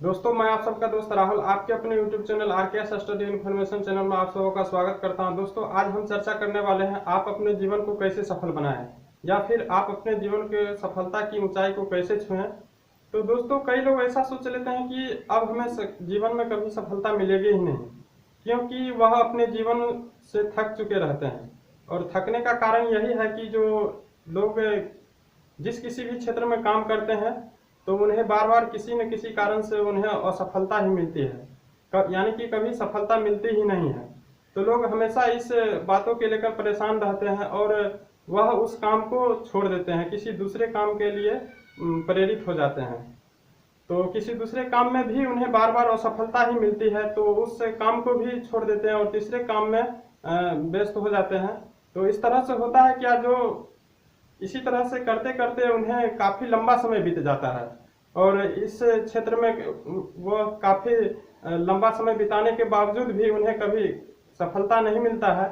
दोस्तों, मैं आप सबका दोस्त राहुल आपके अपने YouTube channel RKS study information channel में आप सबों का स्वागत करता हूं। दोस्तों, आज हम चर्चा करने वाले हैं आप अपने जीवन को कैसे सफल बनाएं या फिर आप अपने जीवन के सफलता की ऊंचाई को कैसे छुएं। तो दोस्तों, कई लोग ऐसा सोच लेते हैं कि अब हमें जीवन में कभी सफलता मिलेगी ही नहीं, क्योंकि वह अपने जीवन से थक चुके रहते हैं। और थकने का कारण यही है कि जो लोग जिस किसी भी क्षेत्र में काम करते हैं तो उन्हें बार बार किसी न किसी कारण से उन्हें असफलता ही मिलती है, यानी कि कभी सफलता मिलती ही नहीं है। तो लोग हमेशा इस बातों के लेकर परेशान रहते हैं और वह उस काम को छोड़ देते हैं, किसी दूसरे काम के लिए प्रेरित हो जाते हैं। तो किसी दूसरे काम में भी उन्हें बार बार असफलता ही मिलती है, तो उस काम को भी छोड़ देते हैं और तीसरे काम में व्यस्त हो जाते हैं। तो इस तरह से होता है क्या, जो इसी तरह से करते करते उन्हें काफ़ी लंबा समय बीत जाता है और इस क्षेत्र में वो काफ़ी लंबा समय बिताने के बावजूद भी उन्हें कभी सफलता नहीं मिलता है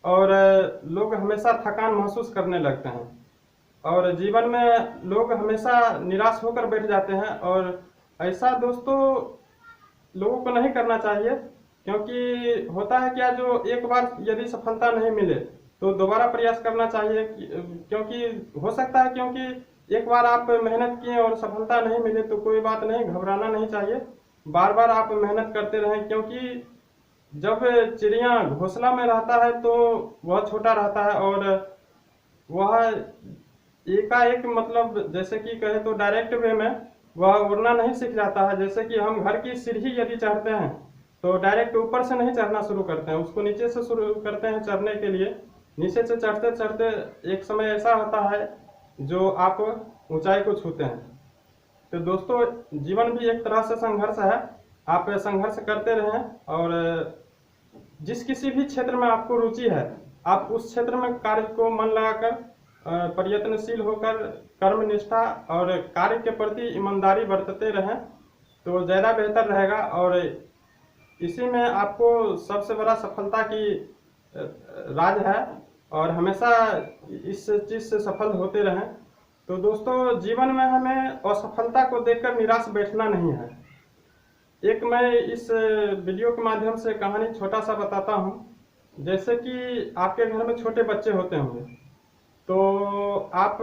और लोग हमेशा थकान महसूस करने लगते हैं और जीवन में लोग हमेशा निराश होकर बैठ जाते हैं। और ऐसा दोस्तों लोगों को नहीं करना चाहिए, क्योंकि होता है क्या, जो एक बार यदि सफलता नहीं मिले तो दोबारा प्रयास करना चाहिए, क्योंकि हो सकता है, क्योंकि एक बार आप मेहनत किए और सफलता नहीं मिले तो कोई बात नहीं, घबराना नहीं चाहिए। बार बार आप मेहनत करते रहें, क्योंकि जब चिड़िया घोंसला में रहता है तो वह छोटा रहता है और वह एकाएक, मतलब जैसे कि कहे तो डायरेक्ट वे में वह उड़ना नहीं सीख जाता है। जैसे कि हम घर की सीढ़ी यदि चढ़ते हैं तो डायरेक्ट ऊपर से नहीं चढ़ना शुरू करते हैं, उसको नीचे से शुरू करते हैं चढ़ने के लिए। नीचे से चढ़ते चढ़ते एक समय ऐसा होता है जो आप ऊंचाई को छूते हैं। तो दोस्तों, जीवन भी एक तरह से संघर्ष है, आप संघर्ष करते रहें और जिस किसी भी क्षेत्र में आपको रुचि है आप उस क्षेत्र में कार्य को मन लगाकर प्रयत्नशील होकर कर्मनिष्ठा और कार्य के प्रति ईमानदारी बरतते रहें तो ज़्यादा बेहतर रहेगा और इसी में आपको सबसे बड़ा सफलता की राज है और हमेशा इस चीज़ से सफल होते रहें। तो दोस्तों, जीवन में हमें असफलता को देखकर निराश बैठना नहीं है। एक मैं इस वीडियो के माध्यम से कहानी छोटा सा बताता हूँ। जैसे कि आपके घर में छोटे बच्चे होते होंगे, तो आप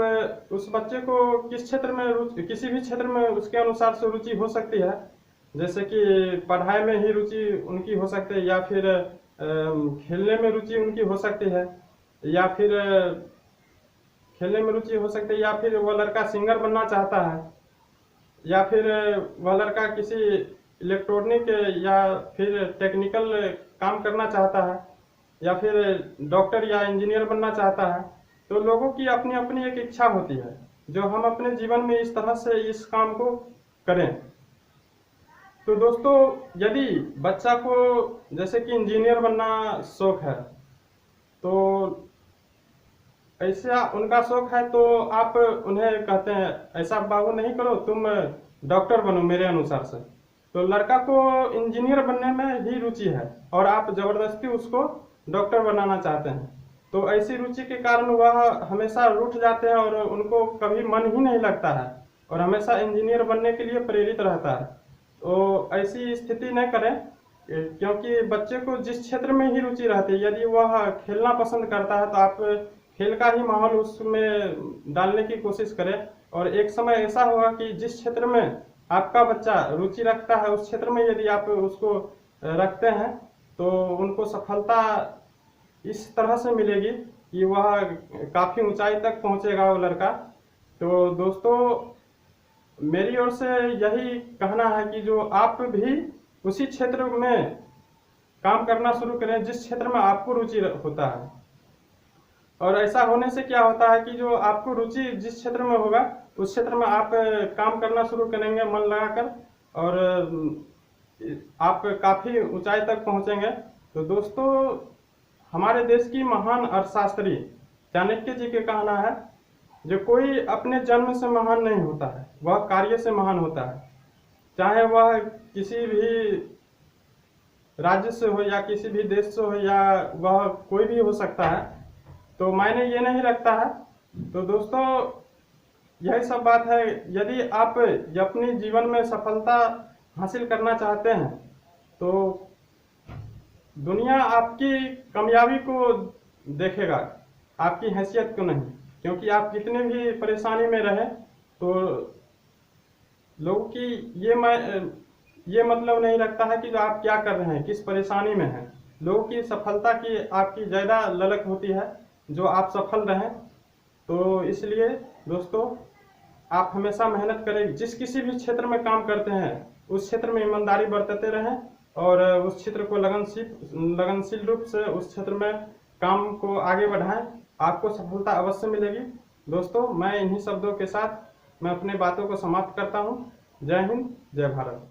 उस बच्चे को किस क्षेत्र में रुचि, किसी भी क्षेत्र में उसके अनुसार से रुचि हो सकती है। जैसे कि पढ़ाई में ही रुचि उनकी हो सकती है, या फिर खेलने में रुचि उनकी हो सकती है, या फिर खेलने में रुचि हो सकती है, या फिर वह लड़का सिंगर बनना चाहता है, या फिर वह लड़का किसी इलेक्ट्रॉनिक या फिर टेक्निकल काम करना चाहता है, या फिर डॉक्टर या इंजीनियर बनना चाहता है। तो लोगों की अपनी अपनी एक इच्छा होती है जो हम अपने जीवन में इस तरह से इस काम को करें। तो दोस्तों, यदि बच्चा को जैसे कि इंजीनियर बनना शौक है, तो ऐसा उनका शौक है तो आप उन्हें कहते हैं ऐसा बाबू नहीं करो, तुम डॉक्टर बनो मेरे अनुसार से। तो लड़का को इंजीनियर बनने में ही रुचि है और आप जबरदस्ती उसको डॉक्टर बनाना चाहते हैं, तो ऐसी रुचि के कारण वह हमेशा रूठ जाते हैं और उनको कभी मन ही नहीं लगता है और हमेशा इंजीनियर बनने के लिए प्रेरित रहता है। तो ऐसी स्थिति न करें, क्योंकि बच्चे को जिस क्षेत्र में ही रुचि रहती है, यदि वह खेलना पसंद करता है तो आप खेल का ही माहौल उसमें डालने की कोशिश करें। और एक समय ऐसा होगा कि जिस क्षेत्र में आपका बच्चा रुचि रखता है उस क्षेत्र में यदि आप उसको रखते हैं तो उनको सफलता इस तरह से मिलेगी कि वह काफ़ी ऊंचाई तक पहुंचेगा वो लड़का। तो दोस्तों, मेरी ओर से यही कहना है कि जो आप भी उसी क्षेत्र में काम करना शुरू करें जिस क्षेत्र में आपको रुचि होता है। और ऐसा होने से क्या होता है कि जो आपको रुचि जिस क्षेत्र में होगा उस क्षेत्र में आप काम करना शुरू करेंगे मन लगाकर और आप काफ़ी ऊंचाई तक पहुंचेंगे। तो दोस्तों, हमारे देश की महान अर्थशास्त्री चाणक्य जी के कहना है, जो कोई अपने जन्म से महान नहीं होता है वह कार्य से महान होता है। चाहे वह किसी भी राज्य से हो या किसी भी देश से हो या वह कोई भी हो सकता है, तो मायने ये नहीं रखता है। तो दोस्तों, यही सब बात है। यदि आप अपने जीवन में सफलता हासिल करना चाहते हैं तो दुनिया आपकी कामयाबी को देखेगा, आपकी हैसियत को नहीं। क्योंकि आप कितने भी परेशानी में रहे तो लोगों की ये मतलब नहीं रखता है कि जो आप क्या कर रहे हैं, किस परेशानी में हैं। लोगों की सफलता की आपकी ज़्यादा ललक होती है, जो आप सफल रहें। तो इसलिए दोस्तों, आप हमेशा मेहनत करें, जिस किसी भी क्षेत्र में काम करते हैं उस क्षेत्र में ईमानदारी बरतते रहें और उस क्षेत्र को लगनशील रूप से उस क्षेत्र में काम को आगे बढ़ाएं, आपको सफलता अवश्य मिलेगी। दोस्तों, मैं इन्हीं शब्दों के साथ मैं अपने बातों को समाप्त करता हूं। जय हिंद, जय भारत।